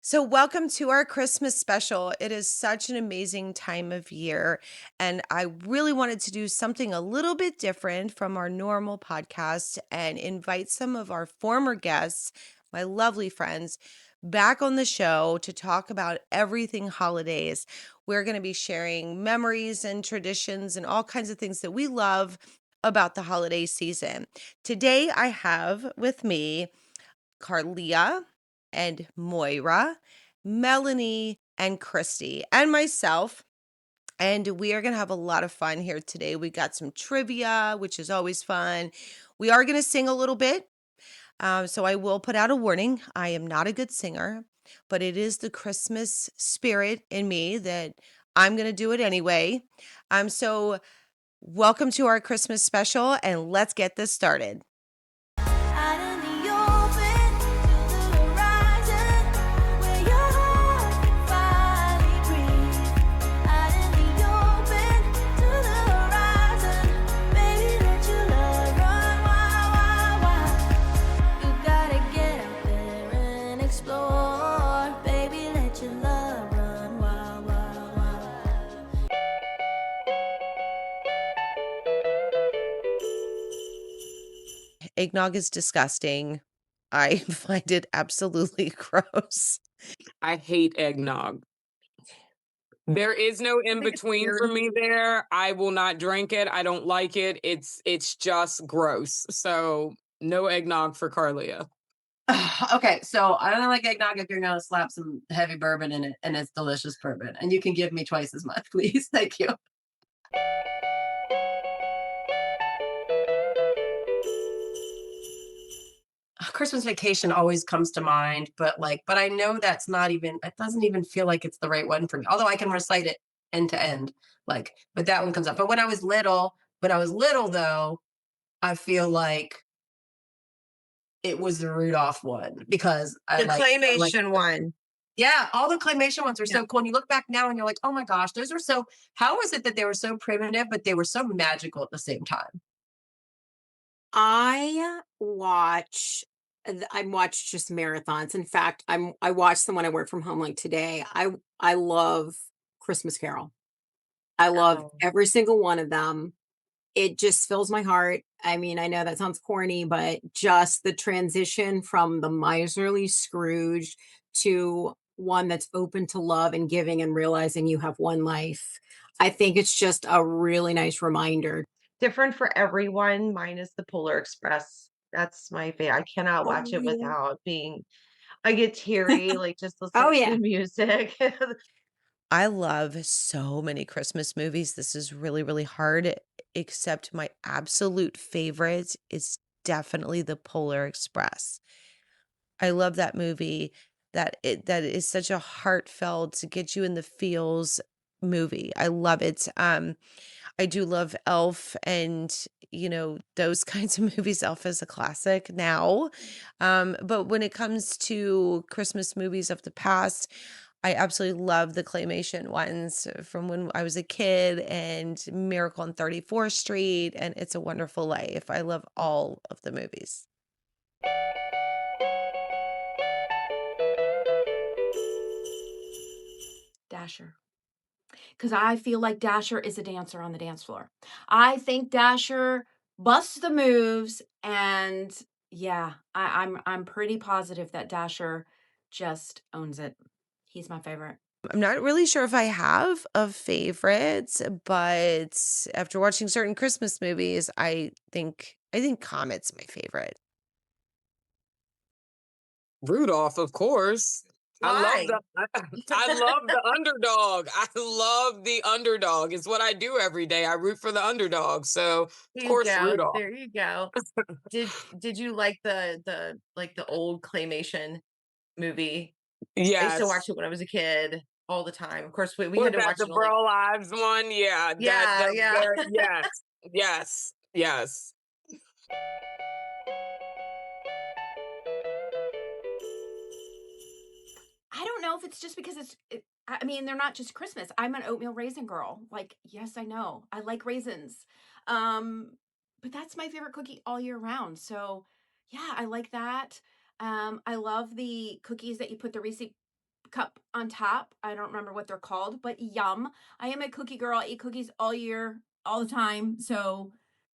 So, welcome to our Christmas special. It is such an amazing time of year. And I really wanted to do something a little bit different from our normal podcast and invite some of our former guests, my lovely friends, back on the show to talk about everything holidays. We're going to be sharing memories and traditions and all kinds of things that we love about the holiday season. Today, I have with me Carlia and Moira, Melanie and Christy, and myself. And we are going to have a lot of fun here today. We got some trivia, which is always fun. We are going to sing a little bit. So I will put out a warning. I am not a good singer, but it is the Christmas spirit in me that I'm going to do it anyway. So welcome to our Christmas special, and let's get this started. Out in the open to the horizon, where your heart can finally breathe. Out in the open to the horizon, baby, let your love run wild, wild, wild. You gotta get out there and explore, baby, let your love run wild, wild, wild. Eggnog is disgusting. I find it absolutely gross. I hate eggnog. There is no I in think it's between for weird. me there. I will not drink it. I don't like it. It's just gross. So no eggnog for Carlia. Okay, so I don't like eggnog if you're gonna slap some heavy bourbon in it and it's delicious bourbon. And you can give me twice as much, please. Thank you. Christmas Vacation always comes to mind, but I know that's not even it doesn't even feel like it's the right one for me. Although I can recite it end to end, but that one comes up. But when I was little though, I feel like it was the Rudolph one because The I like claymation one. yeah, all the claymation ones are Yeah. so cool. And you look back now and you're like, oh my gosh, those are so how is it that they were so primitive, but they were so magical at the same time? I watch just marathons. In fact, I watch them when I work from home like today. I love Christmas Carol. I love Oh. every single one of them. It just fills my heart. I mean, I know that sounds corny, but just the transition from the miserly Scrooge to one that's open to love and giving and realizing you have one life. I think it's just a really nice reminder. Different for everyone. Mine is the Polar Express. That's my favorite. I cannot Oh, watch it yeah. without being I get teary, like, just Oh, listening to yeah. the music. I love so many Christmas movies. This is really, really hard, except my absolute favorite is definitely The Polar Express. I love that movie. That is such a heartfelt, get you in the feels movie. I love it. I do love Elf and, those kinds of movies. Elf is a classic now. But when it comes to Christmas movies of the past, I absolutely love the claymation ones from when I was a kid and Miracle on 34th Street and It's a Wonderful Life. I love all of the movies. Dasher. Because I feel like Dasher is a dancer on the dance floor. I think Dasher busts the moves, and yeah, I'm pretty positive that Dasher just owns it. He's my favorite. I'm not really sure if I have a favorite, but after watching certain Christmas movies, I think Comet's my favorite. Rudolph, of course. I love Why? the I love the underdog. I love the underdog. It's what I do every day. I root for the underdog. So of There you course go. Rudolph. There you go. Did you like the old claymation movie? I used to Yes. watch it when I was a kid all the time. Of course, we Was had to that watch the it on like Bro Lives one? Yeah, yeah, that yeah. there yes. Yes. Yes. I don't know if it's just because I mean, they're not just Christmas. I'm an oatmeal raisin girl. Like, yes, I know. I like raisins. Um, but that's my favorite cookie all year round. So, yeah, I like that. I love the cookies that you put the Reese cup on top. I don't remember what they're called, but yum. I am a cookie girl. I eat cookies all year, all the time. So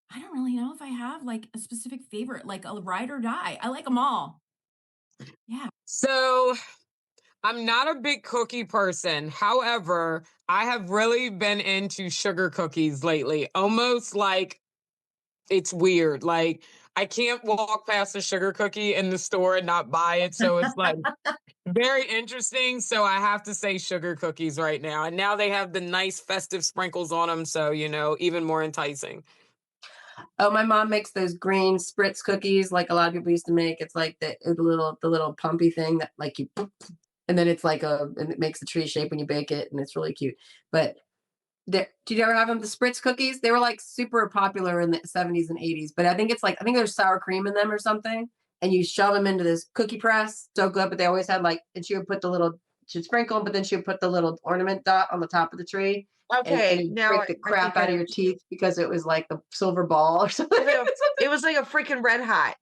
I don't really know if I have like a specific favorite, like a ride or die. I like them all. Yeah. So I'm not a big cookie person. However, I have really been into sugar cookies lately. Almost like it's weird. Like I can't walk past a sugar cookie in the store and not buy it. So it's like very interesting. So I have to say sugar cookies right now. And now they have the nice festive sprinkles on them. So, even more enticing. Oh, my mom makes those green spritz cookies like a lot of people used to make. It's like the little pumpy thing that like you and then it's like and it makes the tree shape when you bake it and it's really cute. But did you ever have them the spritz cookies? They were like super popular in the 70s and 80s, but I think there's sour cream in them or something. And you shove them into this cookie press, so good. But they always had like, and she'd sprinkle them, but then she would put the little ornament dot on the top of the tree. And Okay, you now break I the I crap think I out of your understand. teeth because it was like the silver ball or something. It was like a freaking red hot.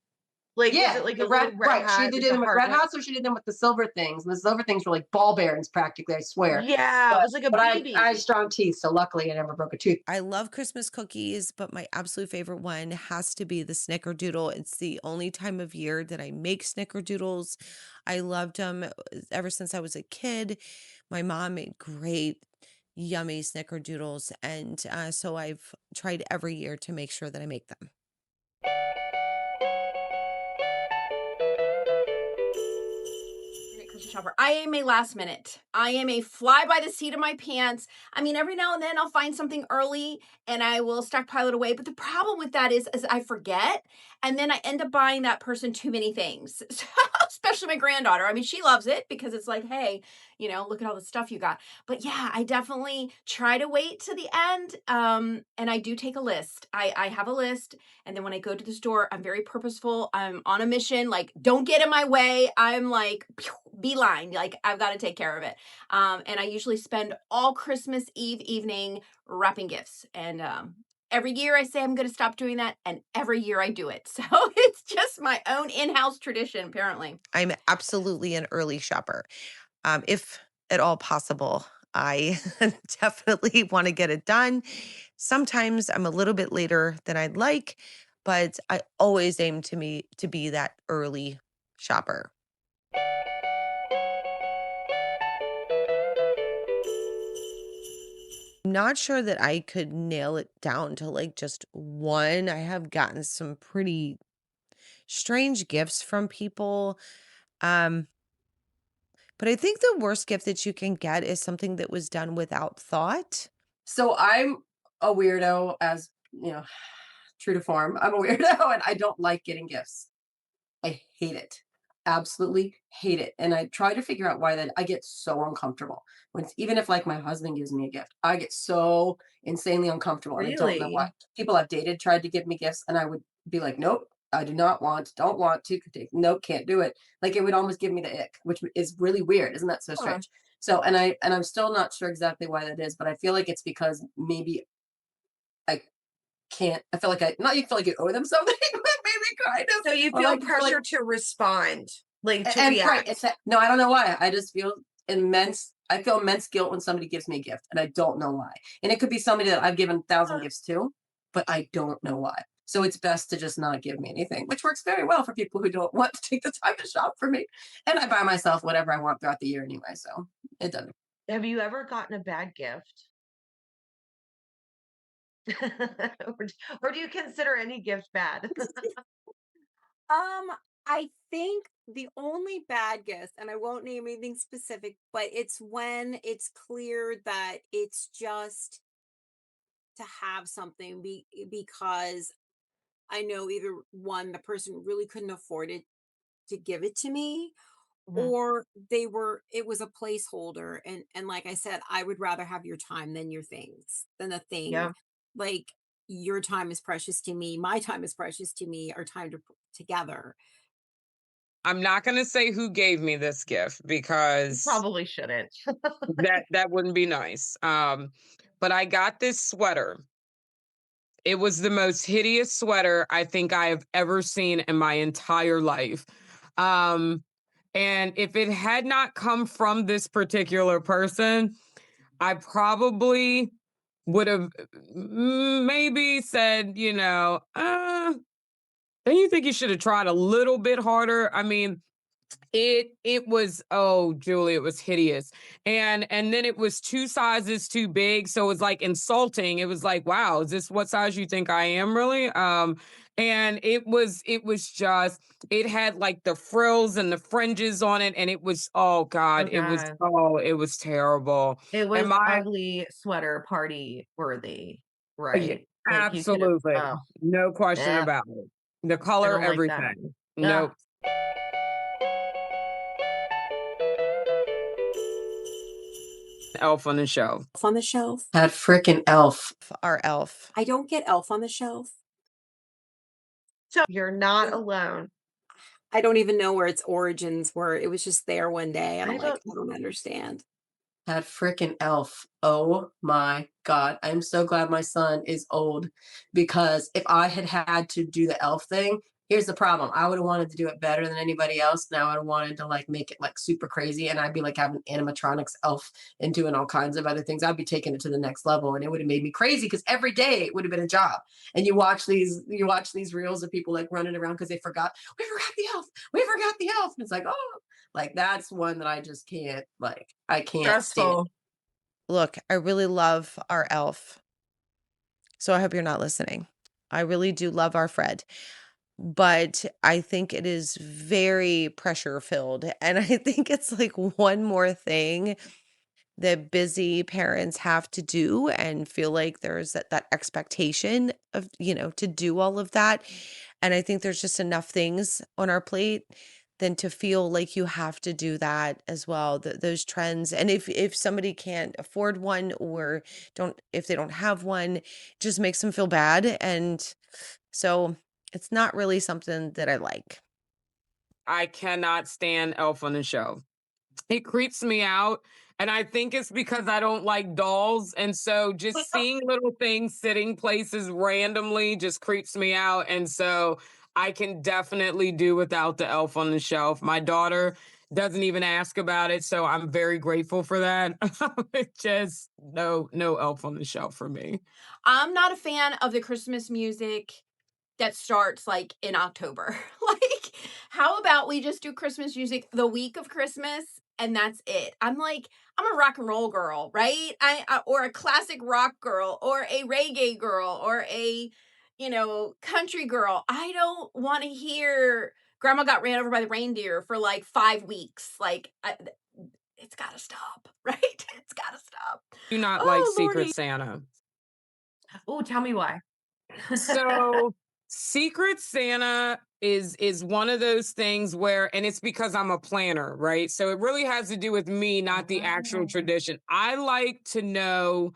Like, was Yeah, it like a the little red red right. She hot, either like did a them with red hardness? hots or she did them with the silver things. And the silver things were like ball bearings practically, I swear. Yeah, it But was like a but I had baby. strong teeth, so luckily I never broke a tooth. I love Christmas cookies, but my absolute favorite one has to be the snickerdoodle. It's the only time of year that I make snickerdoodles. I loved them ever since I was a kid. My mom made great, yummy snickerdoodles, and so I've tried every year to make sure that I make them. Minute Christmas shopper. I am a last minute. I am a fly by the seat of my pants. I mean, every now and then I'll find something early and I will stockpile it away. But the problem with that is I forget, and then I end up buying that person too many things. So, especially my granddaughter. I mean, she loves it because it's like, hey, look at all the stuff you got. But yeah, I definitely try to wait to the end. And I do take a list. I have a list, and then when I go to the store, I'm very purposeful. I'm on a mission. Like, don't get in my way. I'm like, pew, beeline. Like, I've got to take care of it. And I usually spend all Christmas Eve evening wrapping gifts. And every year I say I'm going to stop doing that, and every year I do it. So it's just my own in-house tradition, apparently. I'm absolutely an early shopper. If at all possible, I definitely want to get it done. Sometimes I'm a little bit later than I'd like, but I always aim to be that early shopper. I'm not sure that I could nail it down to like just one. I have gotten some pretty strange gifts from people. Um, but I think the worst gift that you can get is something that was done without thought. So I'm a weirdo, as true to form. I'm a weirdo and I don't like getting gifts. I hate it. Absolutely hate it. And I try to figure out why that I get so uncomfortable. Even if like my husband gives me a gift, I get so insanely uncomfortable and I don't know why. Really? People I've dated tried to give me gifts and I would be like, nope, I do not want, don't want to, nope, can't do it. Like it would almost give me the ick, which is really weird. Isn't that so Huh. strange? So and I'm still not sure exactly why that is, but I feel like it's because maybe I can't. I feel like I not you feel like you owe them something, but maybe kind of. So you Or feel like you feel like pressure to respond, like to and right, react. no, I don't know why. I just feel immense. I feel immense guilt when somebody gives me a gift, and I don't know why. And it could be somebody that I've given 1,000 gifts to, but I don't know why. So it's best to just not give me anything, which works very well for people who don't want to take the time to shop for me. And I buy myself whatever I want throughout the year anyway, so it doesn't. Have you ever gotten a bad gift? Or or do you consider any gift bad? Um, I think the only bad guess, and I won't name anything specific, but it's when it's clear that it's just to have something because I know either one, the person really couldn't afford it to give it to me, Mhm. or it was a placeholder. And like I said, I would rather have your time than your things, than a thing. Yeah. Like your time is precious to me, my time is precious to me, our time together. I'm not going to say who gave me this gift You because probably shouldn't. that wouldn't be nice. But I got this sweater. It was the most hideous sweater I think I have ever seen in my entire life. Um, And if it had not come from this particular person, I probably would have maybe said, don't you think you should have tried a little bit harder? I mean, it was, oh, Julie, it was hideous. And then it was 2 sizes too big, so it was, like, insulting. It was like, "Wow, is this what size you think I am, really?" And it was just it had, like, the frills and the fringes on it, and it was, oh god, Oh god. it was terrible. It And was my ugly sweater party worthy, yeah, right? Like, you could have absolutely. oh, No question yeah, about it. The I color, don't like that. everything. Ugh. Nope. Elf on the Shelf. Elf on the Shelf. That freaking elf. Our elf. I don't get Elf on the Shelf. You're not alone. I don't even know where its origins were. It was just there one day, and I'm I like, don't I don't understand. That freaking elf. Oh my God. I'm so glad my son is old because if I had had to do the elf thing, here's the problem. I would have wanted to do it better than anybody else. Now I wanted to like make it like super crazy. And I'd be like having animatronics elf and doing all kinds of other things. I'd be taking it to the next level and it would have made me crazy because every day it would have been a job. And you watch these reels of people like running around because they forgot, we forgot the elf. We forgot the elf. And it's like, oh, like that's one that I just can't like I can't stand. stressful. Look, I really love our elf. So I hope you're not listening. I really do love our Fred, but I think it is very pressure filled. And I think it's like one more thing that busy parents have to do and feel like there's that expectation of, to do all of that. And I think there's just enough things on our plate than to feel like you have to do that as well. Those trends. And if somebody can't afford one or if they don't have one, it just makes them feel bad. And so it's not really something that I like. I cannot stand Elf on the Shelf. It creeps me out, and I think it's because I don't like dolls, and so just seeing little things sitting places randomly just creeps me out, and so I can definitely do without the Elf on the Shelf. My daughter doesn't even ask about it, so I'm very grateful for that. It just no Elf on the Shelf for me. I'm not a fan of the Christmas music that starts, like, in October. Like, how about we just do Christmas music the week of Christmas, and that's it? I'm a rock and roll girl, right? Or a classic rock girl, or a reggae girl, or a, country girl. I don't wanna hear Grandma got ran over by the reindeer for, like, 5 weeks. Like, it's gotta stop, right? It's gotta stop. Do not like Oh, Secret lordy. Santa. Oh, tell me why. So, Secret Santa is one of those things where and it's because I'm a planner, right? So it really has to do with me, not the actual Oh. tradition. I like to know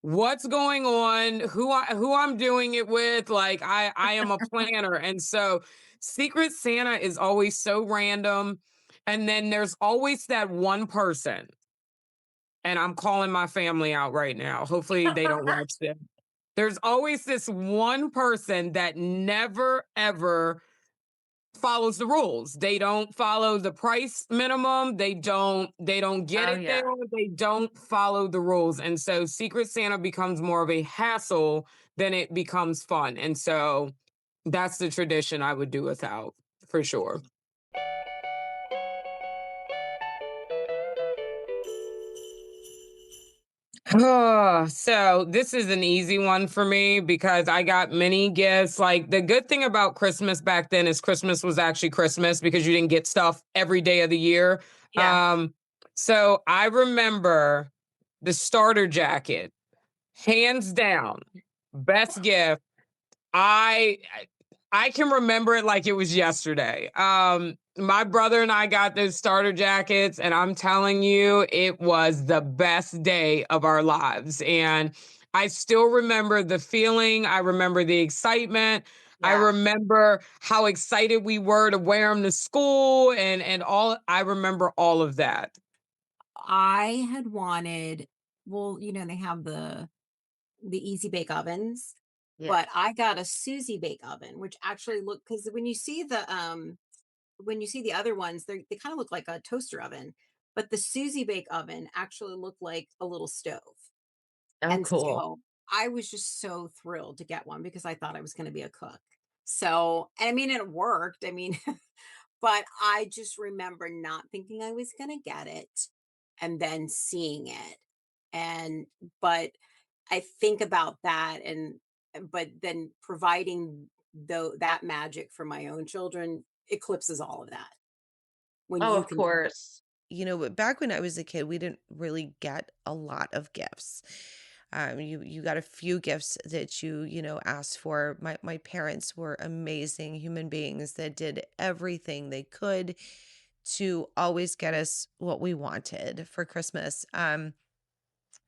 what's going on, who I'm doing it with. Like I am a planner. And so Secret Santa is always so random. And then there's always that one person, and I'm calling my family out right now. Hopefully they don't watch this. There's always this one person that never ever follows the rules. They don't follow the price minimum. They don't get Oh, it there. yeah. They don't follow the rules. And so Secret Santa becomes more of a hassle than it becomes fun. And so that's the tradition I would do without for sure. So this is an easy one for me because I got many gifts. Like the good thing about Christmas back then is Christmas was actually Christmas because you didn't get stuff every day of the year. Yeah. Um, so I remember the starter jacket, hands down, best gift. I can remember it like it was yesterday. My brother and I got those starter jackets, and I'm telling you, it was the best day of our lives. And I still remember the feeling. I remember the excitement. I Yeah. remember how excited we were to wear them to school and all. I remember all of that. I had wanted, well, they have the easy bake ovens, Yeah. but I got a Susie bake oven, which actually look because when you see the when you see the other ones, they kind of look like a toaster oven, but the Susie Bake oven actually looked like a little stove. Oh, And cool. so I was just so thrilled to get one because I thought I was going to be a cook. So, and I mean, it worked. I mean, but I just remember not thinking I was going to get it and then seeing it. And, but I think about that but then providing that magic for my own children eclipses all of that when Oh, you of can. course. But back when I was a kid, we didn't really get a lot of gifts. You got a few gifts that you asked for. My parents were amazing human beings that did everything they could to always get us what we wanted for Christmas.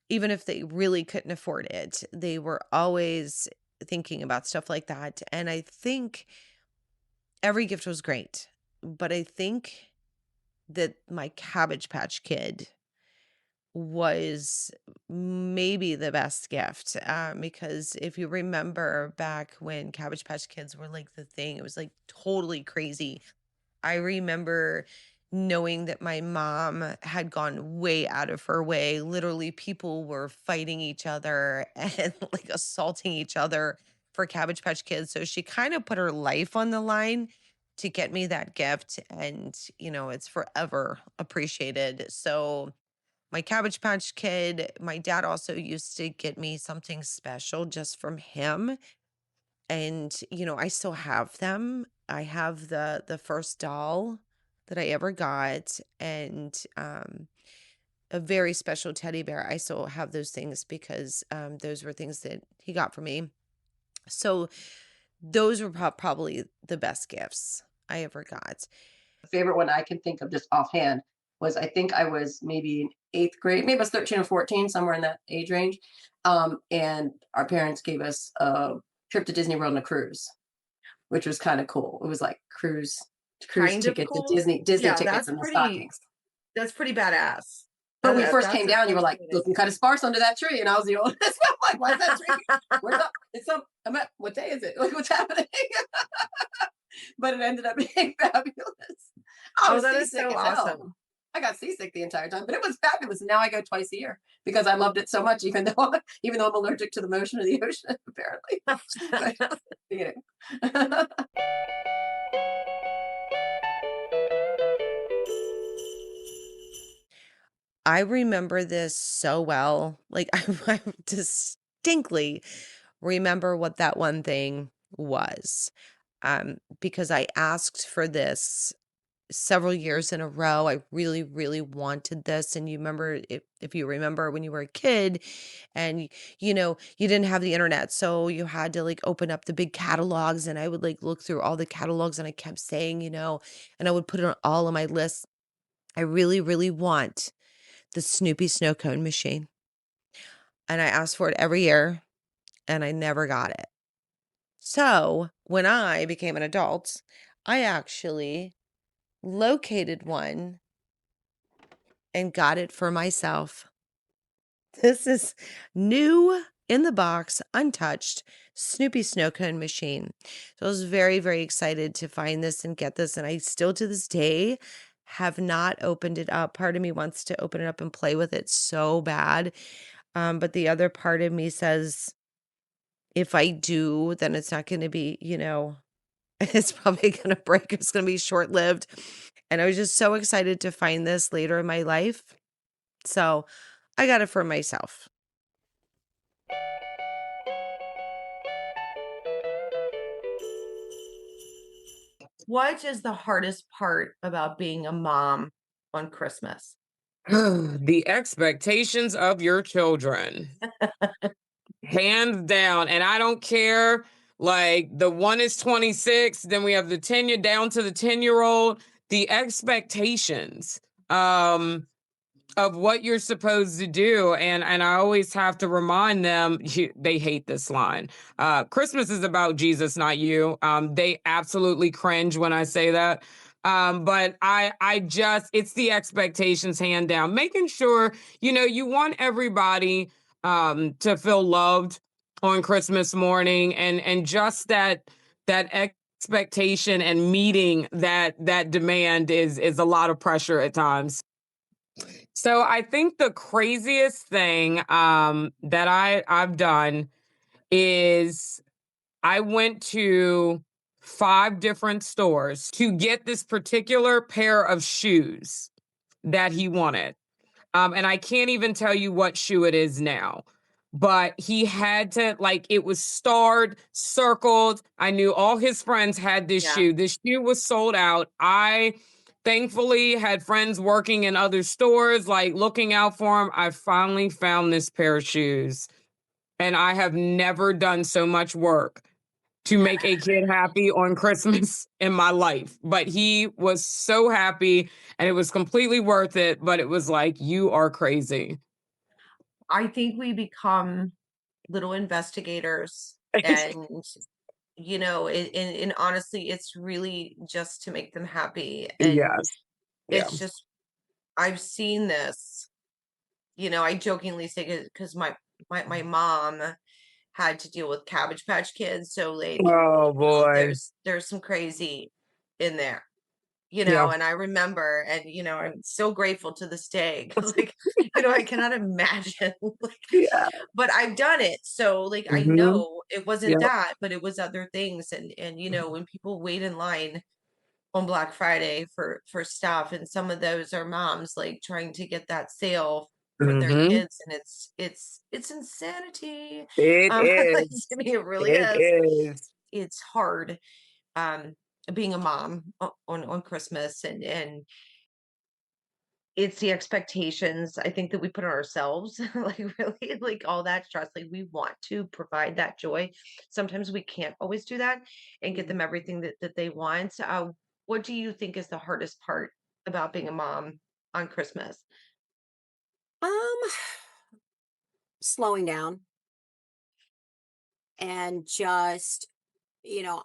Even if they really couldn't afford it, they were always thinking about stuff like that. And I think every gift was great, but I think that my Cabbage Patch Kid was maybe the best gift, because if you remember back when Cabbage Patch Kids were like the thing, it was like totally crazy. I remember knowing that my mom had gone way out of her way. Literally, people were fighting each other and like assaulting each other for Cabbage Patch Kids. So she kind of put her life on the line to get me that gift. And, it's forever appreciated. So, my Cabbage Patch Kid, my dad also used to get me something special just from him. And, I still have them. I have the first doll that I ever got, and a very special teddy bear. I still have those things because those were things that he got for me. So those were probably the best gifts I ever got. Favorite one I can think of just offhand was I think I was maybe in eighth grade, maybe I was 13 or 14, somewhere in that age range. And our parents gave us a trip to Disney World and a cruise, which was kind of cool. It was like cruise Kind of tickets and cool. Disney Yeah, tickets and the stockings. that's pretty badass. But when we first That's came down, you were like appreciated. looking kind of sparse under that tree, and I was the oldest. I'm like, why is that tree? Where's up? It's up. I'm at. What day is it? Like, what's happening? But it ended up being fabulous. I Oh, was that is seasick so as hell. awesome. I got seasick the entire time, but it was fabulous. And now I go twice a year because I loved it so much, even though I'm allergic to the motion of the ocean, apparently. But, you know. I remember this so well. Like I distinctly remember what that one thing was. Because I asked for this several years in a row. I really, really wanted this. And you remember, if you remember when you were a kid and you didn't have the internet. So you had to like open up the big catalogs, and I would like look through all the catalogs, and I kept saying, and I would put it on all of my lists. I really, really want the Snoopy snow cone machine. And I asked for it every year and I never got it. So when I became an adult, I actually located one and got it for myself. This is new in the box, untouched Snoopy snow cone machine. So I was very, very excited to find this and get this. And I still to this day have not opened it up. Part of me wants to open it up and play with it so bad. But the other part of me says, if I do, then it's not going to be, it's probably going to break. It's going to be short lived. And I was just so excited to find this later in my life. So I got it for myself. What is the hardest part about being a mom on Christmas? The expectations of your children. Hands down. And I don't care. Like the one is 26, then we have the 10 year down to the 10-year-old. The expectations of what you're supposed to do. And I always have to remind them, they hate this line. Christmas is about Jesus, not you. They absolutely cringe when I say that. But I just, it's the expectations hand down, making sure, you want everybody to feel loved on Christmas morning, and just that expectation and meeting that demand is a lot of pressure at times. So I think the craziest thing that I've done is I went to 5 different stores to get this particular pair of shoes that he wanted. And I can't even tell you what shoe it is now. But he had to, like, it was starred, circled. I knew all his friends had this Yeah. shoe. This shoe was sold out. I thankfully had friends working in other stores, like looking out for him. I finally found this pair of shoes. And I have never done so much work to make a kid happy on Christmas in my life. But he was so happy and it was completely worth it. But it was like, you are crazy. I think we become little investigators and, and honestly, it's really just to make them happy. And Yes. Yeah. it's just, I've seen this, I jokingly say because my mom had to deal with Cabbage Patch Kids. So like, Oh boy. there's some crazy in there. Yeah. And I remember, and I'm so grateful to this day because, like, I cannot imagine, like, Yeah. but I've done it, so like I Hmm. know it wasn't Yep. that, but it was other things, and when people wait in line on Black Friday for stuff, and some of those are moms like trying to get that sale for their Hmm. kids, and it's insanity. It Like, is. I mean, it really It is. is. It's hard um being a mom on Christmas, and it's the expectations I think that we put on ourselves, like really, like all that stress. Like we want to provide that joy. Sometimes we can't always do that and get Mm. them everything that they want. What do you think is the hardest part about being a mom on Christmas? Um, Slowing down and just,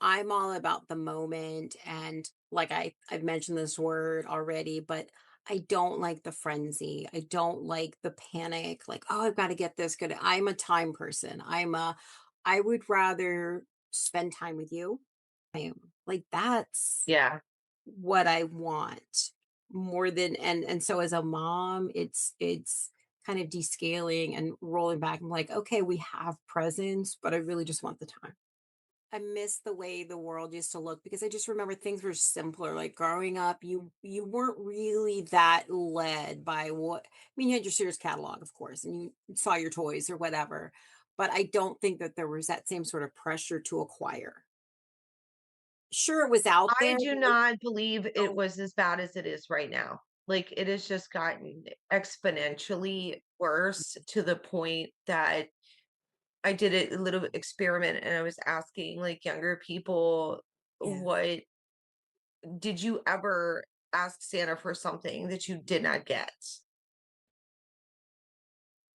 I'm all about the moment, and like I've mentioned this word already, but I don't like the frenzy. I don't like the panic, like, oh, I've got to get this good. I'm a time person. I would rather spend time with you. I am like that's Yeah. what I want more than, and so as a mom, it's kind of descaling and rolling back. I'm like, okay, we have presents, but I really just want the time. I miss the way the world used to look because I just remember things were simpler. Like growing up, you weren't really that led by what, I mean, you had your Sears catalog, of course, and you saw your toys or whatever. But I don't think that there was that same sort of pressure to acquire. Sure, it was out I there, do but not believe it oh, was as bad as it is right now. Like it has just gotten exponentially worse to the point that I did a little experiment and I was asking like younger people, yeah. what did you ever ask Santa for something that you did not get?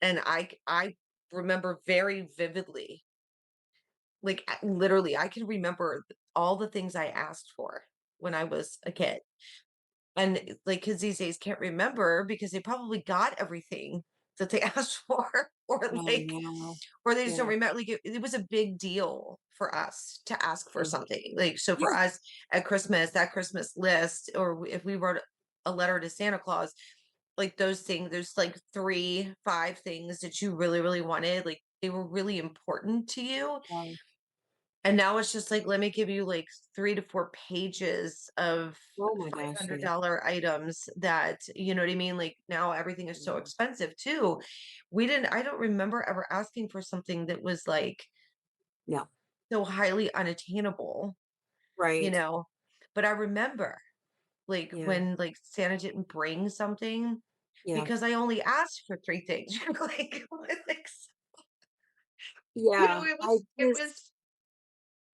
And I remember very vividly, like literally, I can remember all the things I asked for when I was a kid. And like kids these days can't remember because they probably got everything that they asked for, or Oh, like wow. or they just don't Yeah. remember, like, it was a big deal for us to ask for Yeah. something, like, so for Yeah. us at Christmas, that Christmas list, or if we wrote a letter to Santa Claus, like, those things, there's, like, 3, 5 things that you really, really wanted, like, they were really important to you, Wow. and now it's just like, let me give you, like, 3 to 4 pages of Oh my gosh, yeah. $500 items that, you know what I mean? Like, now everything is so Yeah. expensive too. I don't remember ever asking for something that was, like, No. so highly unattainable, you Right. know? But I remember, like, Yeah. when, like, Santa didn't bring something Yeah. because I only asked for 3 things, like, Yeah. I it just was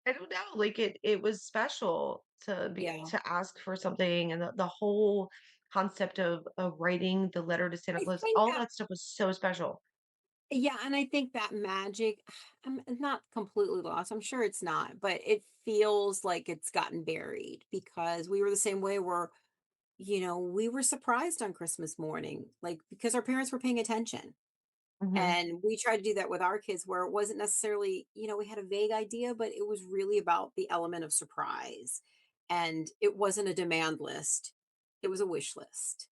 I don't know, like, it was special yeah. to ask for something, and the whole concept of writing the letter to Santa I Claus, think all that that stuff was so special. yeah, and I think that magic I'm not completely lost. I'm sure it's not, but it feels like it's gotten buried because we were the same way where, we were surprised on Christmas morning, like because our parents were paying attention. Mhm. And we tried to do that with our kids where it wasn't necessarily, we had a vague idea, but it was really about the element of surprise. And it wasn't a demand list, it was a wish list.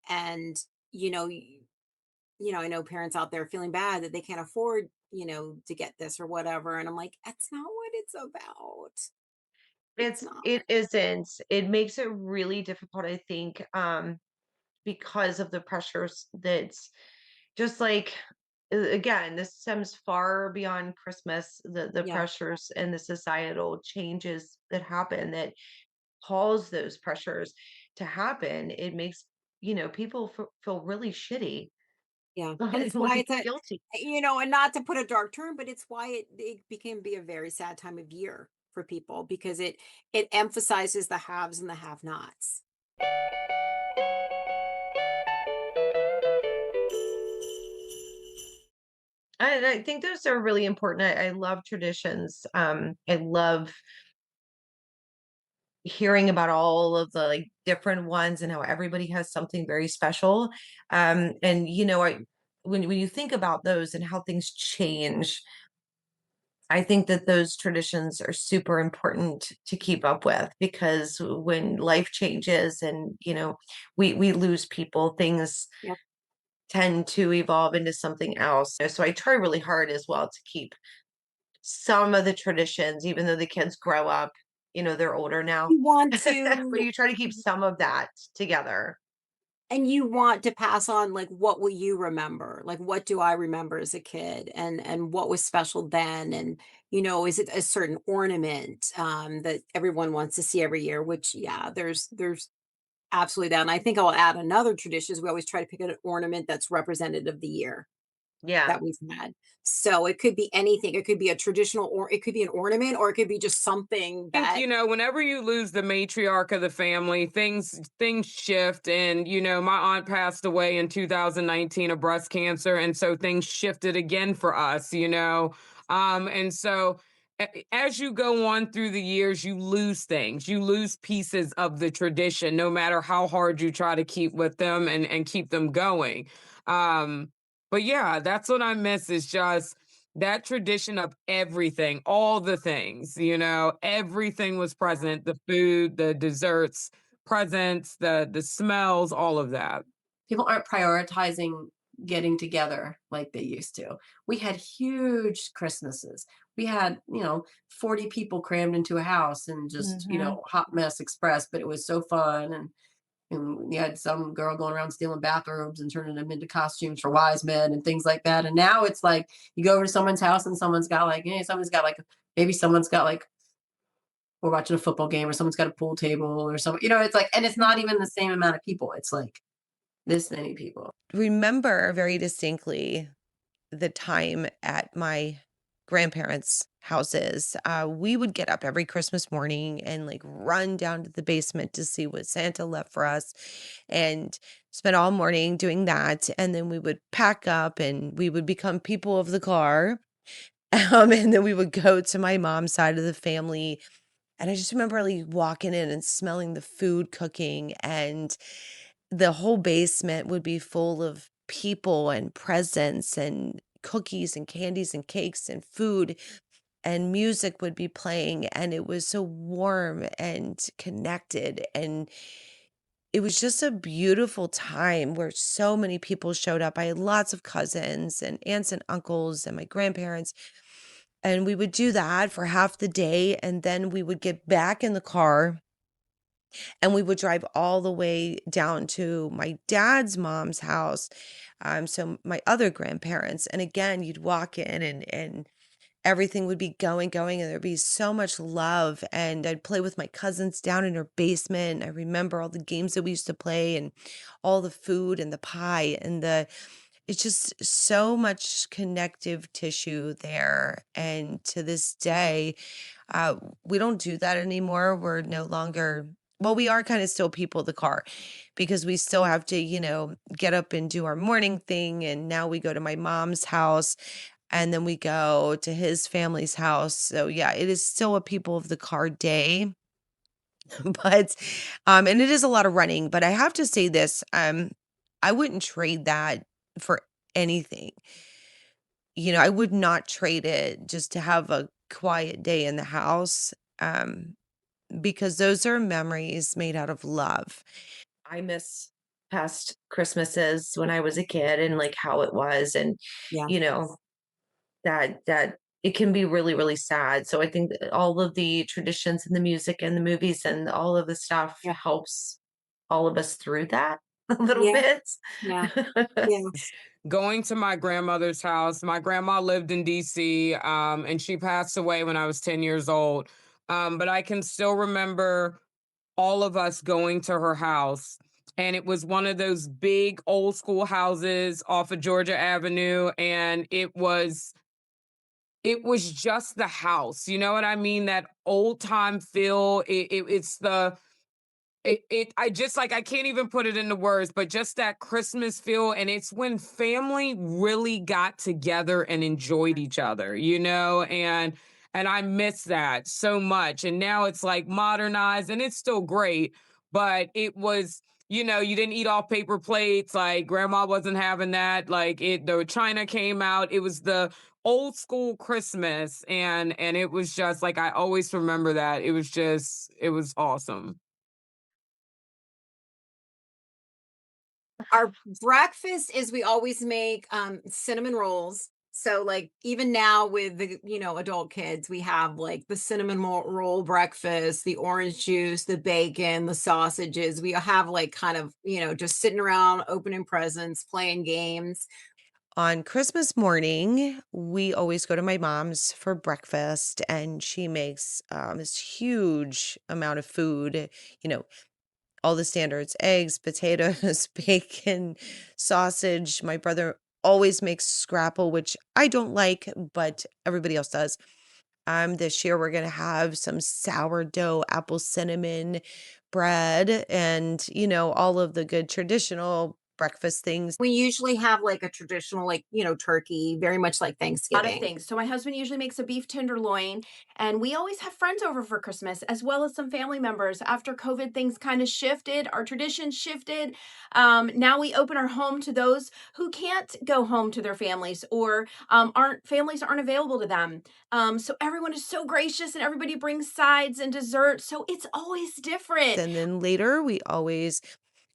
And, you know, I know parents out there feeling bad that they can't afford, to get this or whatever. And I'm like, that's not what it's about. It's not. It isn't. It makes it really difficult, I think, because of the pressures that's just like again, this stems far beyond Christmas, the Yeah. pressures and the societal changes that happen that cause those pressures to happen. It makes, people feel really shitty, Yeah. And it's why like it's a, guilty. and not to put a dark term, but it's why it became be a very sad time of year for people because it emphasizes the haves and the have nots. I think those are really important. I love traditions. I love hearing about all of the like different ones and how everybody has something very special. And when you think about those and how things change, I think that those traditions are super important to keep up with because when life changes and we lose people, things Yep. tend to evolve into something else. So I try really hard as well to keep some of the traditions, even though the kids grow up, they're older now. You want But to you try to keep some of that together. you want to pass on like what will you remember? Like what do I remember as a kid and what was special then? And is it a certain ornament that everyone wants to see every year? Which yeah, there's absolutely that. And I think I'll add another tradition is we always try to pick an ornament that's representative of the year Yeah. that we've had. So it could be anything. It could be a traditional or it could be an ornament or it could be just something Think, that whenever you lose the matriarch of the family, things shift. And, my aunt passed away in 2019 of breast cancer. And so things shifted again for us. And so as you go on through the years, you lose things, you lose pieces of the tradition, no matter how hard you try to keep with them and keep them going. But yeah, that's what I miss is just that tradition of everything, all the things, everything was present, the food, the desserts, presents, the smells, all of that. People aren't prioritizing getting together like they used to. We had huge Christmases. We had, 40 people crammed into a house and just, Mhm. hot mess express, but it was so fun. And you had some girl going around stealing bathrobes and turning them into costumes for wise men and things like that. And now it's like you go over to someone's house and maybe someone's got like we're watching a football game or someone's got a pool table or something, it's like, and it's not even the same amount of people. It's like this many people. Remember very distinctly the time at my grandparents' houses. We would get up every Christmas morning and like run down to the basement to see what Santa left for us and spend all morning doing that. And then we would pack up and we would become people of the car. And then we would go to my mom's side of the family. And I just remember like walking in and smelling the food cooking, and the whole basement would be full of people and presents and cookies and candies and cakes and food, and music would be playing, and it was so warm and connected, and it was just a beautiful time where so many people showed up. I had lots of cousins and aunts and uncles and my grandparents, and we would do that for half the day, and then we would get back in the car and we would drive all the way down to my dad's mom's house. So my other grandparents, and again, you'd walk in and everything would be going, and there'd be so much love. And I'd play with my cousins down in her basement. I remember all the games that we used to play and all the food and the pie and it's just so much connective tissue there. And to this day, uh, we don't do that anymore. We're no longer, well, we are kind of still people of the car because we still have to, get up and do our morning thing. And now we go to my mom's house and then we go to his family's house. So yeah, it is still a people of the car day. But and it is a lot of running, but I have to say this, I wouldn't trade that for anything. I would not trade it just to have a quiet day in the house, because those are memories made out of love. I miss past Christmases when I was a kid and, like, how it was, and, Yeah. you know, that it can be really, really sad. So I think that all of the traditions and the music and the movies and all of the stuff Yeah. helps all of us through that a little Yeah. bit. Yeah. Yeah. Going to my grandmother's house. My grandma lived in DC, and she passed away when I was 10 years old. But I can still remember all of us going to her house. And it was one of those big old school houses off of Georgia Avenue. And it was just the house. You know what I mean? That old time feel. It's the I just like I can't even put it into words, but just that Christmas feel, and it's when family really got together and enjoyed each other, and I miss that so much. And now it's like modernized and it's still great, but it was, you didn't eat off paper plates, like grandma wasn't having that. Like the china came out. It was the old school Christmas, and it was just like I always remember that. It was awesome. Our breakfast is we always make cinnamon rolls. So like even now with the adult kids, we have like the cinnamon roll breakfast, the orange juice, the bacon, the sausages. We have like kind of just sitting around opening presents, playing games. On Christmas morning, we always go to my mom's for breakfast, and she makes this huge amount of food, you know, all the standards: eggs, potatoes, bacon, sausage. My brother always makes scrapple, which I don't like, but everybody else does. This year we're gonna have some sourdough apple cinnamon bread and, all of the good traditional breakfast things. We usually have like a traditional like turkey, very much like Lot of Thanksgiving. things. So my husband usually makes a beef tenderloin, and we always have friends over for Christmas, as well as some family members. After COVID, things kind of shifted, our traditions shifted. Now we open our home to those who can't go home to their families, or aren't families aren't available to them. So everyone is so gracious, and everybody brings sides and desserts. So it's always different. And then later, we always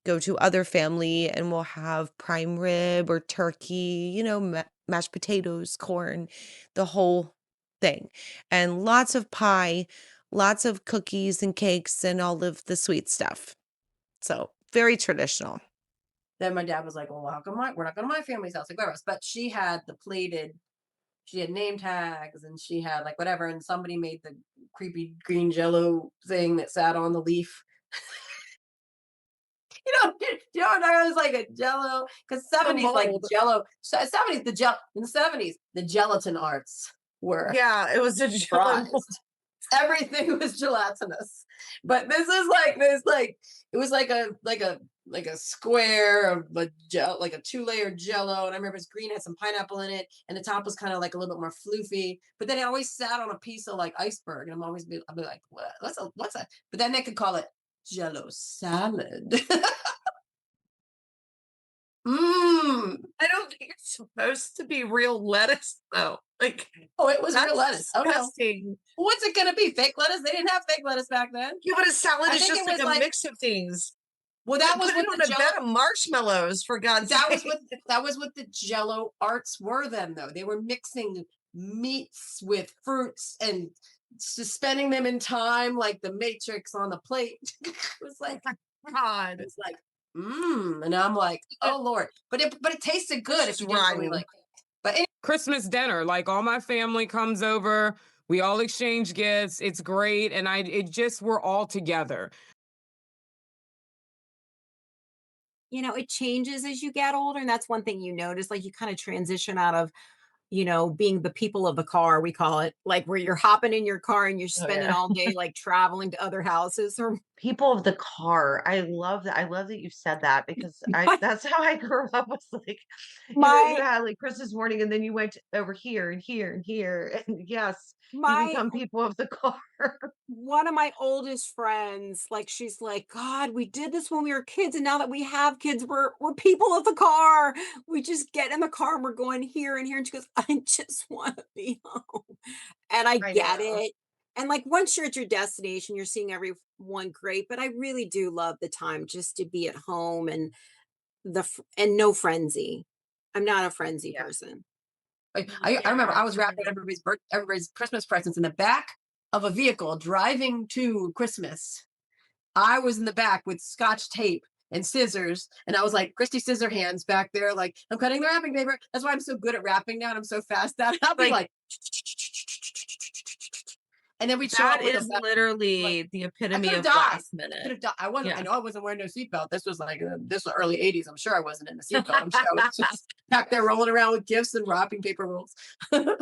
go to other family and we'll have prime rib or turkey, mashed potatoes, corn, the whole thing. And lots of pie, lots of cookies and cakes and all of the sweet stuff. So, very traditional. Then my dad was like, "Well, how come we're not going to my family's house like whatever." But she had the plated, she had name tags, and she had like whatever. And somebody made the creepy green Jello thing that sat on the leaf. It was like a Jello because The seventies like mold. Jello. Seventies in the 70s the gelatin arts were Yeah, it was a jello mold. prized. Everything was gelatinous. But this is like this like it was like a square of like a two-layer jello. And I remember it's green, had some pineapple in it, and the top was kind of like a little bit more floofy. But then it always sat on a piece of like iceberg. And I'll be like, what's that? But then they could call it jello salad. Mmm. I don't think it's supposed to be real lettuce, though. Like, Oh, it was real that's lettuce. Oh no. disgusting. What's it gonna be? Fake lettuce? They didn't have fake lettuce back then. Yeah, but a salad I is think just it like was a like, mix of things. well, that was Put it what on the a jello bed of marshmallows, for God's that was sake. what that was what the jello arts were then though. They were mixing meats with fruits and suspending them in time like the matrix on the plate. It was like God. it's like and I'm like, oh Lord. But it tasted It's good if just you didn't really rhyme. like it. But Christmas dinner. Like all my family comes over, we all exchange gifts. It's great, and we're all together. It changes as you get older, and that's one thing you notice, like, you kinda transition out of, being the people of the car, we call it, like, where you're hopping in your car and you're Oh, spending yeah. all day, like, traveling to other houses or People of the car. I love that you said that because I My that's how I grew up was like, you my had like Christmas morning and then you went over here and here and here. And yes, you my become people of the car. one of my oldest friends, like, she's like, "God, we did this when we were kids, and now that we have kids, we're people of the car. We just get in the car and we're going here and here." And she goes, "I just want to be home." And I I get know. it. And like once you're at your destination, you're seeing everyone great. But I really do love the time just to be at home and and no frenzy. I'm not a frenzy Yeah. person. I remember I was wrapping everybody's Christmas presents in the back of a vehicle driving to Christmas. I was in the back with scotch tape and scissors, and I was like Christy Scissor Hands back there, like I'm cutting the wrapping paper. That's why I'm so good at wrapping now, and I'm so fast at it. I'll be Like like, and then we'd show that up with a is like literally the I epitome could have of died. last I could minute. have died. I wasn't. I Yeah. know I wasn't wearing no seatbelt. This was like this was early '80s. I'm sure I wasn't in the seatbelt. I'm sure I was just back there rolling around with gifts and wrapping paper rolls. And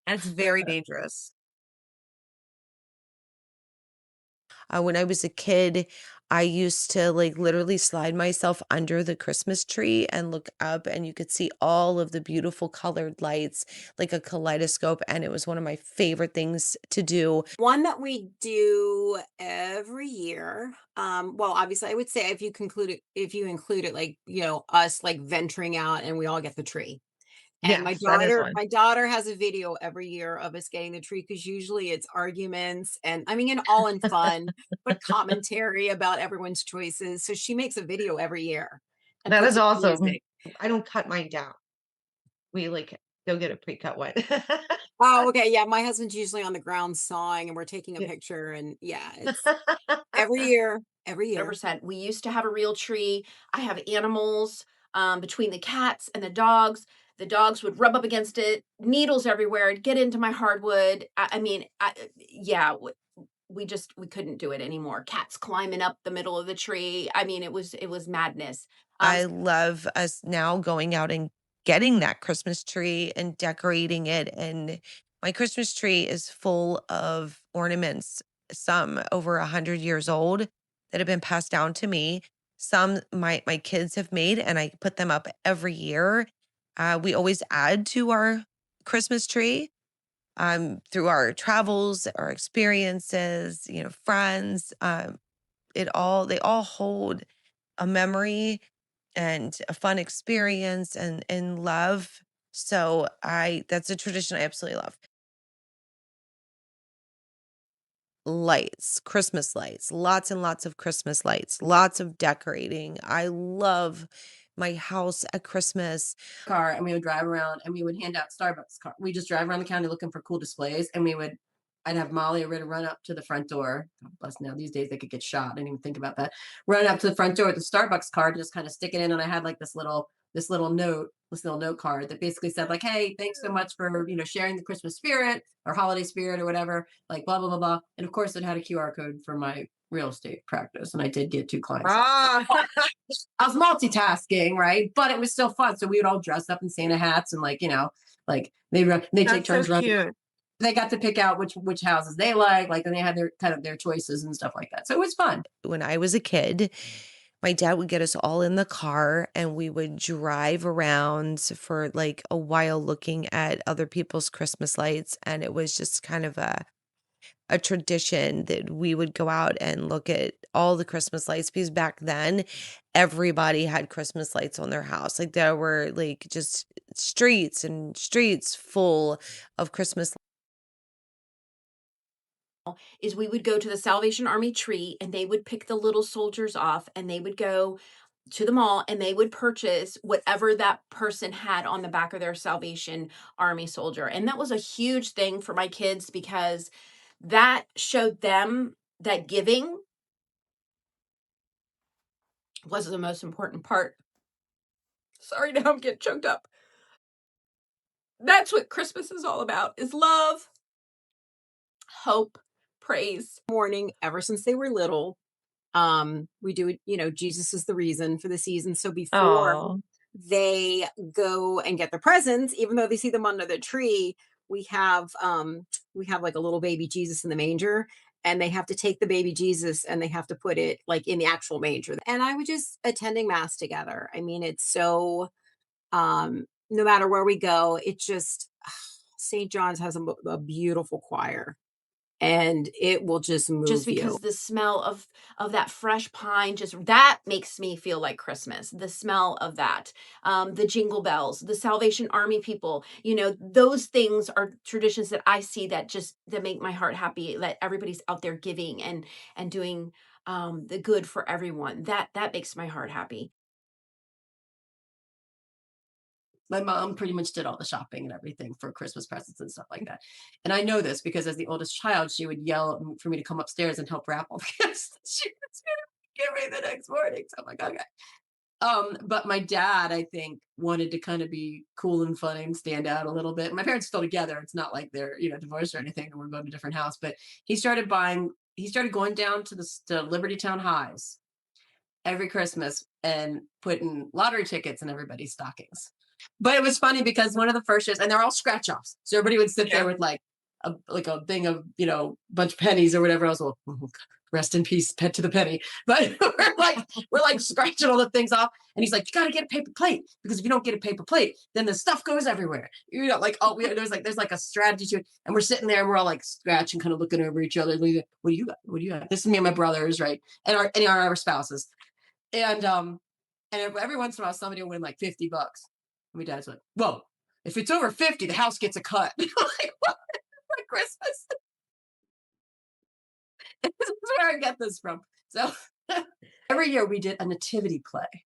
it's very dangerous. When I was a kid, I used to like literally slide myself under the Christmas tree and look up, and you could see all of the beautiful colored lights like a kaleidoscope. And it was one of my favorite things to do. One that we do every year. Well, obviously, I would say if you include it, like us like venturing out and we all get the tree. And Yes, that is one. my daughter has a video every year of us getting the tree because usually it's arguments and I mean, and all in fun, but commentary about everyone's choices. So she makes a video every year and That puts is it to awesome. music. I don't cut mine down. We like go get a pre-cut one. Oh, okay. Yeah. My husband's usually on the ground sawing and we're taking a Yeah. picture. And yeah, it's every year, every year. 100%. We used to have a real tree. I have animals between the cats and the dogs. The dogs would rub up against it, needles everywhere, it'd get into my hardwood. I mean, yeah, we couldn't do it anymore. Cats climbing up the middle of the tree. I mean, it was madness. I love us now going out and getting that Christmas tree and decorating it. And my Christmas tree is full of ornaments, some over 100 years old that have been passed down to me. Some my kids have made, and I put them up every year. We always add to our Christmas tree through our travels, our experiences, friends. They all hold a memory and a fun experience and love. So I that's a tradition I absolutely love. Lights, Christmas lights, lots and lots of Christmas lights, lots of decorating. I love my house at Christmas. Car, and we would drive around and we would hand out Starbucks card. We just drive around the county looking for cool displays, and I'd have Molly or Rid run up to the front door. God bless, now these days they could get shot. I didn't even think about that. Run up to the front door with the Starbucks card, just kind of stick it in, and I had like this little note card that basically said like, "Hey, thanks so much for sharing the Christmas spirit or holiday spirit or whatever." Like blah blah blah blah. And of course, it had a QR code for my real estate practice, and I did get two clients. Ah, I was multitasking, right? But it was still fun. So we would all dress up in Santa hats and like they take That's so turns running. cute. They got to pick out which houses they like, and they had their kind of their choices and stuff like that. So it was fun. When I was a kid, my dad would get us all in the car and we would drive around for like a while looking at other people's Christmas lights. And it was just kind of a tradition that we would go out and look at all the Christmas lights because back then everybody had Christmas lights on their house. Like there were like just streets and streets full of Christmas. is we would go to the Salvation Army tree and they would pick the little soldiers off and they would go to the mall and they would purchase whatever that person had on the back of their Salvation Army soldier. And that was a huge thing for my kids because that showed them that giving was the most important part. Sorry, now I'm getting choked up. That's what Christmas is all about is love, hope, praise. Morning ever since they were little. We do it, Jesus is the reason for the season. So before Oh, they go and get the presents, even though they see them under the tree, we have like a little baby Jesus in the manger. and they have to take the baby Jesus and they have to put it like in the actual manger. And I was just attending mass together. I mean, it's so no matter where we go, it just St. John's has a beautiful choir and it will just Just move you. because the smell of that fresh pine, just that makes me feel like Christmas, the smell of that. The jingle bells, the Salvation Army people, those things are traditions that I see that just that make my heart happy, that everybody's out there giving and doing, the good for everyone. That makes my heart happy. My mom pretty much did all the shopping and everything for Christmas presents and stuff like that. And I know this because as the oldest child, she would yell for me to come upstairs and help wrap all the gifts that she was going to give me the next morning. So I'm like, okay. But my dad, I think, wanted to kind of be cool and funny and stand out a little bit. My parents are still together. It's not like they're, divorced or anything, and we're going to a different house. But he started going down to to Liberty Town Highs every Christmas and putting lottery tickets in everybody's stockings. But it was funny because one of the first years, and they're all scratch offs. So everybody would sit there with like a thing of, bunch of pennies or whatever else. Well, rest in peace, pet to the penny. But we're like scratching all the things off. And he's like, you gotta get a paper plate because if you don't get a paper plate, then the stuff goes everywhere. There's like a strategy to it. And we're sitting there and we're all like scratching, kind of looking over each other. Like, what do you got? What do you got? This is me and my brothers, right? And our spouses. And every once in a while, somebody will win like $50. And my dad's like, "Whoa! If it's over 50, the house gets a cut." Like, what? For Christmas? This is where I get this from. So every year we did a nativity play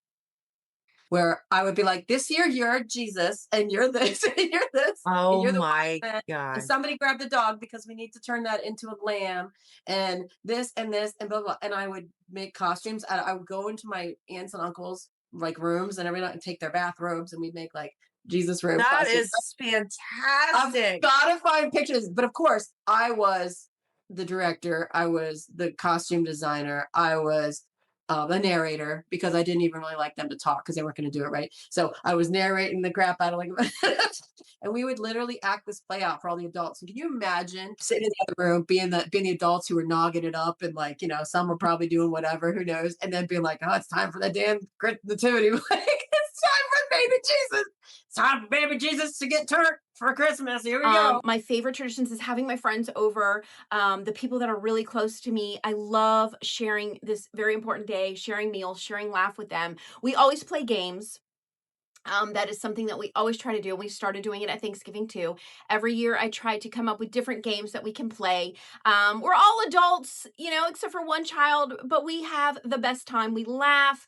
where I would be like, "This year you're Jesus, and you're this, and you're this, and Oh you're the my wise man, and god. somebody grab the dog because we need to turn that into a lamb, and this and this and blah blah." And I would make costumes. I would go into my aunts and uncles like rooms and every night and take their bathrobes, and we'd make like Jesus robe That costumes. is I've fantastic. gotta find pictures, but of course, I was the director, I was the costume designer, I was the narrator because I didn't even really like them to talk because they weren't going to do it right. So I was narrating the crap out of like, and we would literally act this play out for all the adults. And can you imagine sitting in the other room, being the adults who were nogging it up, and like some were probably doing whatever, who knows, and then being like, oh, it's time for the damn nativity, like it's time for baby Jesus. It's time for baby Jesus to get turned for Christmas. Here we go. My favorite traditions is having my friends over, the people that are really close to me. I love sharing this very important day, sharing meals, sharing laugh with them. We always play games. That is something that we always try to do. We started doing it at Thanksgiving too. Every year, I try to come up with different games that we can play. We're all adults, except for one child, but we have the best time. We laugh.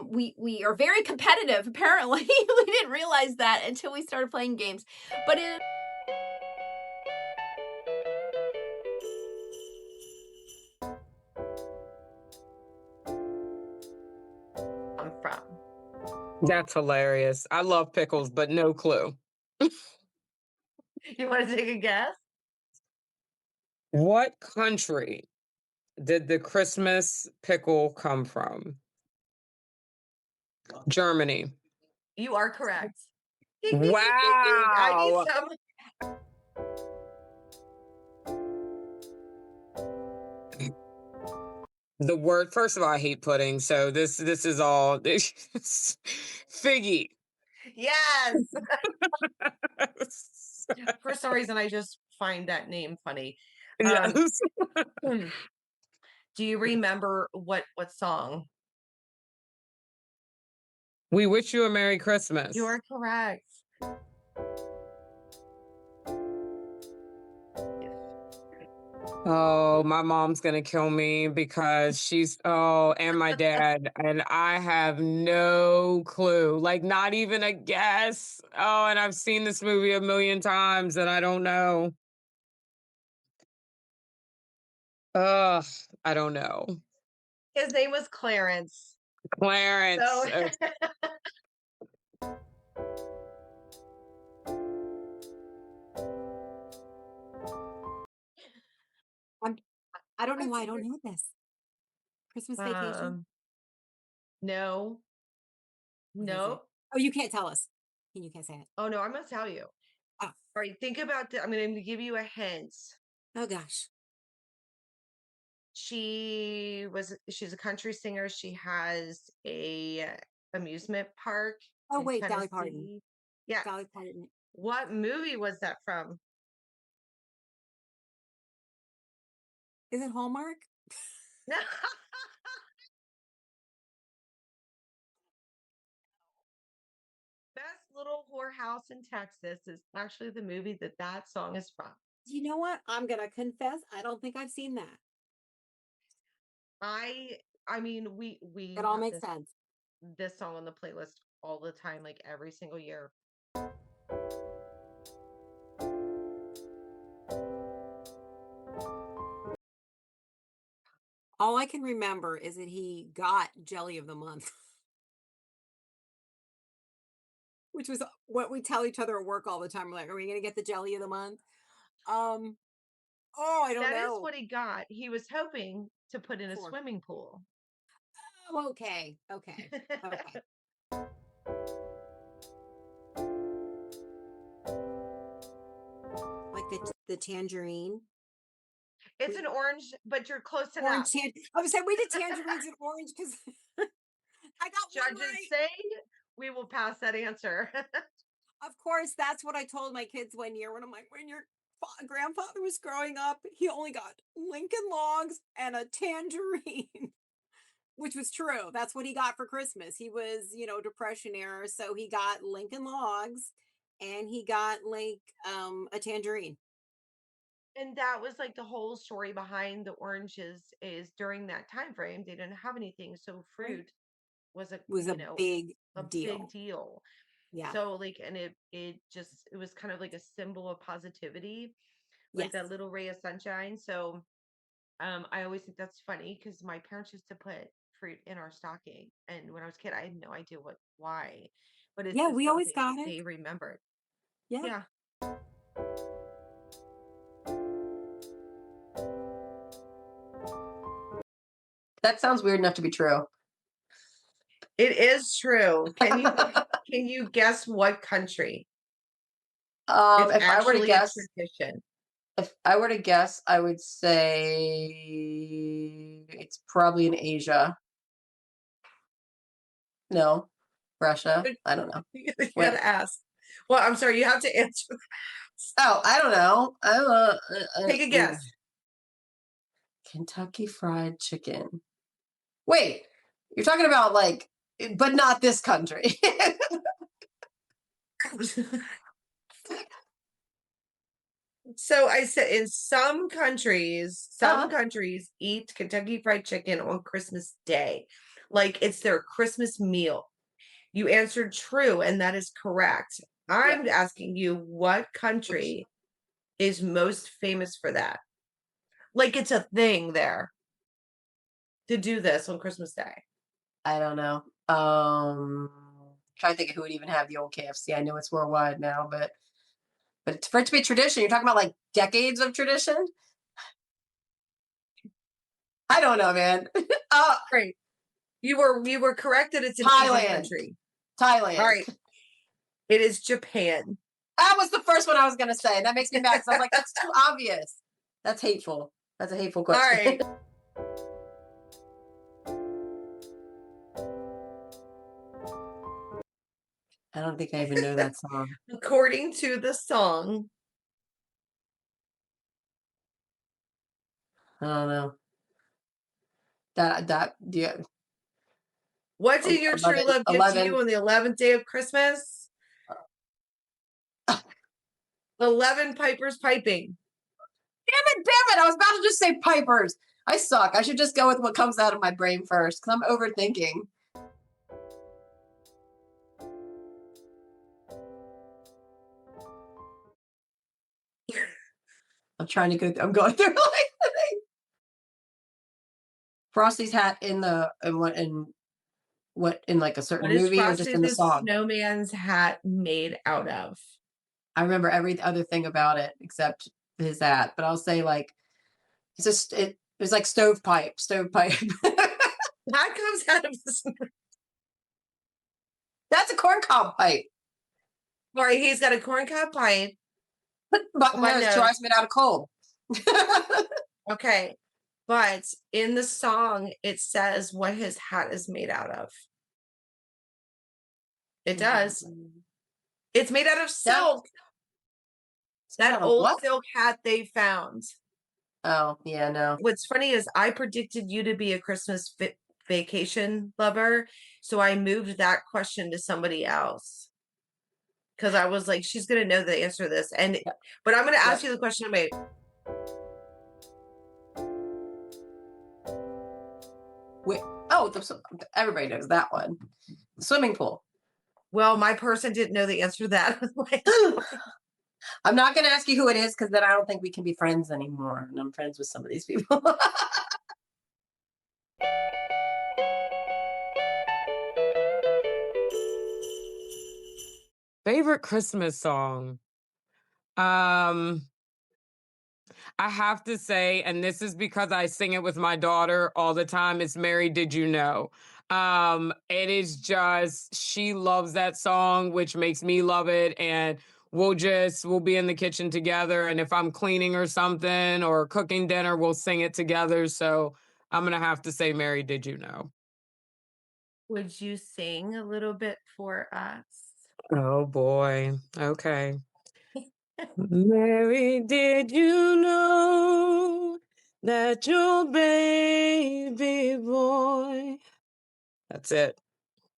We are very competitive. Apparently, we didn't realize that until we started playing games. But it I'm from. That's hilarious. I love pickles, but no clue. You want to take a guess? What country did the Christmas pickle come from? Germany. You are correct. Ding, ding, ding, ding, ding. I need Wow. some. The word, first of all, I hate pudding, so this is all figgy. Yes. For some reason, I just find that name funny. Um, Yes. hmm, do you remember what song? We wish you a Merry You Christmas. are correct. Oh, my mom's gonna kill me because and my dad, and I have no clue, like not even a guess. Oh, and I've seen this movie a million times and I don't know. Ugh, I don't know. His name was Clarence. So Clarence. I'm, I don't know That's why I a don't good- know this. Christmas Vacation. um no, What is it? no. Oh, you can't tell us. You can't say it. Oh no, I'm gonna tell you. Oh, All right, think about I'm gonna give you a hint. oh gosh. she's a country singer. She has a amusement park Oh, in wait, Dolly Parton. Tennessee. Yes. Dolly Parton. What movie was that from? Is it Hallmark? Best Little Whorehouse in Texas is actually the movie that that song is from. You know what? I'm gonna confess, I don't think I've seen that. I I mean, It we all have makes sense. this song on the playlist all the time, like every single year. All I can remember is that he got Jelly of the Month, which was what we tell each other at work all the time. We're like, "Are we gonna get the Jelly of the Month?" Um, oh, I don't That is know. what he got. He was hoping to put in a For swimming pool. oh, okay, okay, okay. Like the tangerine, It's we an orange, but you're close enough. orange tan. I was saying we did tangerines and orange because I got one Judges right. say we will pass that answer. Of course, that's what I told my kids one year when I'm like, when your grandfather was growing up, he only got Lincoln Logs and a tangerine, which was true. That's what he got for Christmas. He was, Depression era, so he got Lincoln Logs and he got like a tangerine. And that was like the whole story behind the oranges is during that time frame they didn't have anything, so Right. fruit was Was a big a big deal. deal. Yeah. So like, and it was kind of like a symbol of positivity, like Yes. that little ray of sunshine. So I always think that's funny because my parents used to put fruit in our stocking, and when I was a kid I had no idea why, but it's Yeah, just we always something got it. they remembered. Yeah. Yeah. That sounds weird enough to be true. It is true. Can you guess what country? It's If I were to actually a guess, tradition. I would say it's probably in Asia. No, Russia. I don't know. You Wait. gotta ask. Well, I'm sorry, you have to answer. Oh, I don't know. Take a guess. Kentucky Fried Chicken. Wait, you're talking about like, but not this country. So I said in some Uh-huh. countries eat Kentucky Fried Chicken on Christmas Day. Like it's their Christmas meal. You answered true, and that is correct. Yeah. I'm asking you what Which country is most famous for that? Like it's a thing there to do this on Christmas Day. I don't know. Trying to think of who would even have the old KFC. I know it's worldwide now, but for it to be tradition, you're talking about like decades of tradition. I don't know, man. Great. You were correct that it's an Asian Thailand. country. Thailand. All right. It is Japan. That was the first one I was going to say. That makes me mad because I was like, that's too obvious. That's hateful. That's a hateful All question. right. I don't think I even know that song. According to the song, I don't know. That yeah. what did your true 11, love give to 11. you on the 11th day of Christmas? 11 pipers piping. Damn it! I was about to just say pipers. I suck. I should just go with what comes out of my brain first because I'm overthinking. I'm trying to go. I'm going through like the thing. Frosty's hat in what in like a certain What is movie or just Frosty in the the song? Snowman's hat made out of? I remember every other thing about it except his hat, but I'll say like it's just it was like stovepipe. That comes out of the snow. That's a corncob pipe. All right, he's got a corncob pipe. But My nose nose. drives me out of cold. Okay. but in the song, it says what his hat is made out of. It does. Mm. It's made out of Yep. silk. That old What? silk hat they found. Oh, yeah, no. What's funny is I predicted you to be a Christmas vacation lover, so I moved that question to somebody else because I was like, she's gonna know the answer to this, and Yep. but I'm gonna ask Yep. you the question I made. Wait. Oh, everybody knows that one. Swimming pool. Well, my person didn't know the answer to that. I'm not going to ask you who it is because then I don't think we can be friends anymore. And I'm friends with some of these people. Favorite Christmas song? Um, I have to say, and this is because I sing it with my daughter all the time, it's Mary Did You Know? It is just she loves that song, which makes me love it, and we'll be in the kitchen together, and if I'm cleaning or something or cooking dinner, we'll sing it together. So I'm gonna have to say Mary Did You Know? Would you sing a little bit for us? Oh boy. Okay. Mary, did you know that your baby boy? That's it.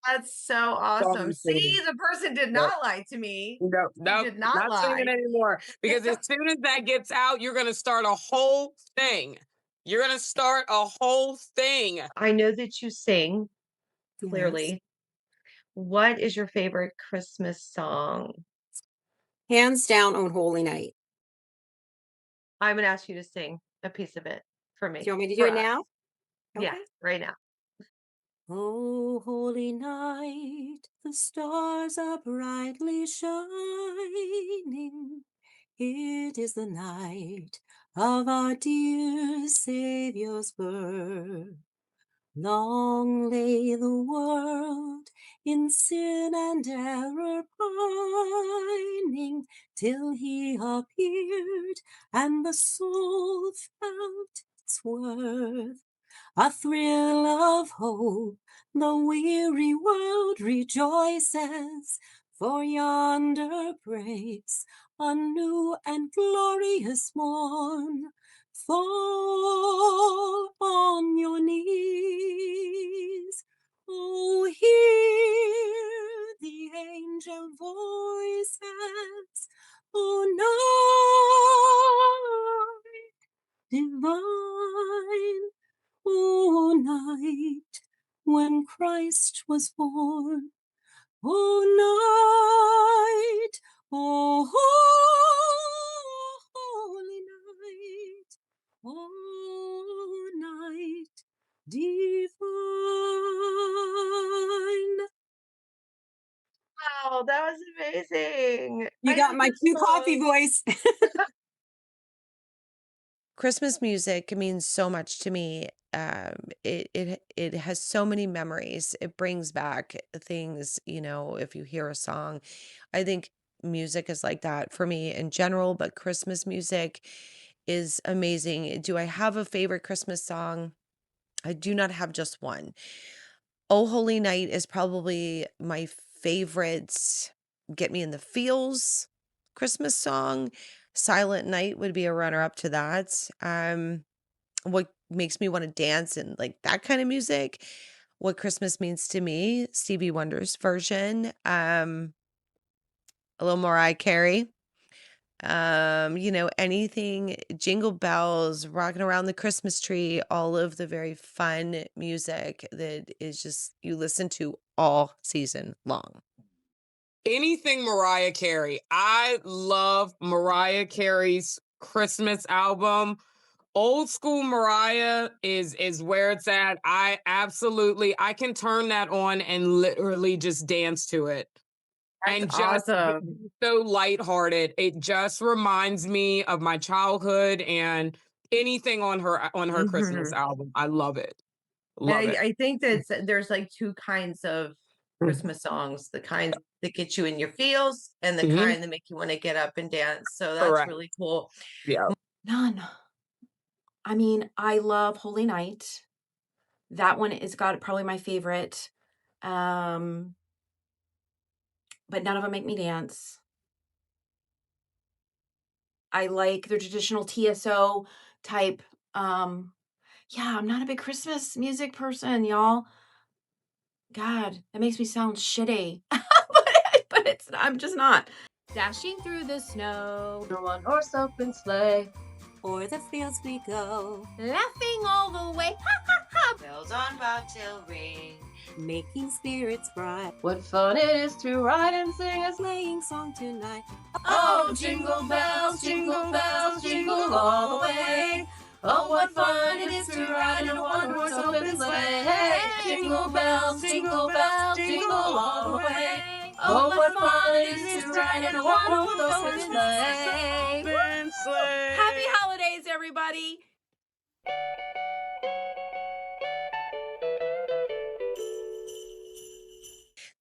That's so That's all awesome. I'm See, singing. the person did Yep. not lie to me. Nope, He nope, did not not singing lie. anymore. Because as soon as that gets out, you're gonna start a whole thing. You're gonna start a whole thing. I know that you sing Yes. clearly. What is your favorite Christmas song? Hands down on Holy Night. I'm gonna ask you to sing a piece of it for Do you me, want me to do for it us. now? Yeah, Okay. right now. Oh, holy night, the stars are brightly shining. It is the night of our dear Saviour's birth. Long lay the world in sin and error pining, till he appeared and the soul felt its worth. A thrill of hope, the weary world rejoices, for yonder breaks a new and glorious morn. Fall on your knees. Oh, hear the angel voices. Oh, night divine. Oh, night when Christ was born. Oh, night. Oh, holy night. Oh, night divine. Wow, that was amazing. You I got love my that cute coffee song. voice. Christmas music means so much to me. It has so many memories. It brings back things, if you hear a song. I think music is like that for me in general, but Christmas music is amazing. Do I have a favorite Christmas song? I do not have just one. Oh Holy Night is probably my favorite get me in the feels Christmas song. Silent Night would be a runner up to that. What makes me want to dance and like that kind of music? What Christmas means to me, Stevie Wonder's version. A little Mariah Carey. Anything Jingle Bells, Rocking Around the Christmas Tree, all of the very fun music that is just you listen to all season long. Anything Mariah Carey. I love Mariah Carey's Christmas album. Old school Mariah is where it's at. I can turn that on and literally just dance to it That's and just be awesome. so lighthearted. It just reminds me of my childhood and anything on her Christmas Mhm. album. I love it. And Love it. I think that there's like two kinds of Mhm. Christmas songs, the kind that get you in your feels and the Mhm. kind that make you want to get up and dance. So that's Correct. really cool. Yeah. None. I mean, I love Holy Night. That one is got probably my favorite. Um, but none of them make me dance. I like the traditional TSO type. Um, yeah, I'm not a big Christmas music person, y'all. God, that makes me sound shitty. But it's I'm just not. Dashing through the snow, No one horse open sleigh. O'er the fields we go, laughing all the way. Ha ha ha! Bells on bobtail ring. making spirits bright. What fun it is to ride and sing a Playing song tonight. Oh, jingle bells, jingle all the way. Oh, what fun it is to ride in a one-horse open sleigh. Hey, jingle bells, jingle all the way. Oh, what fun it is to ride in a one-horse open sleigh. Happy holidays, everybody!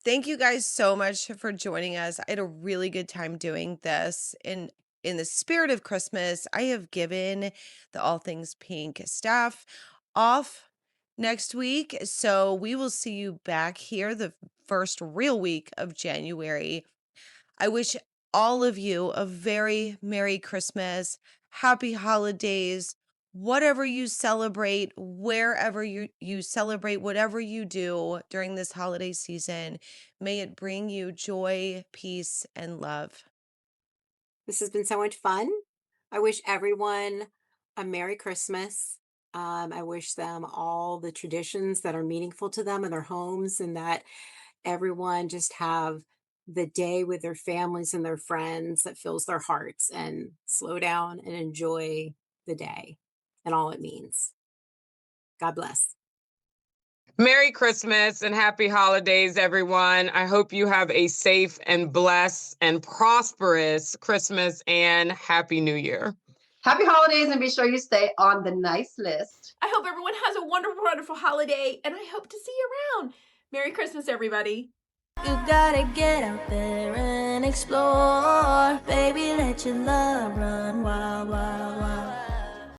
Thank you guys so much for joining us. I had a really good time doing this. In the spirit of Christmas, I have given the All Things Pink staff off next week. So we will see you back here the first real week of January. I wish all of you a very Merry Christmas, Happy Holidays, whatever you celebrate, wherever you celebrate, whatever you do during this holiday season, may it bring you joy, peace, and love. This has been so much fun. I wish everyone a Merry Christmas. I wish them all the traditions that are meaningful to them in their homes, and that everyone just have the day with their families and their friends that fills their hearts, and slow down and enjoy the day and all it means. God bless. Merry Christmas and happy holidays, everyone. I hope you have a safe and blessed and prosperous Christmas and Happy New Year. Happy holidays, and be sure you stay on the nice list. I hope everyone has a wonderful, wonderful holiday, and I hope to see you around. Merry Christmas, everybody. You gotta get out there and explore. Baby, let your love run wild, wild, wild.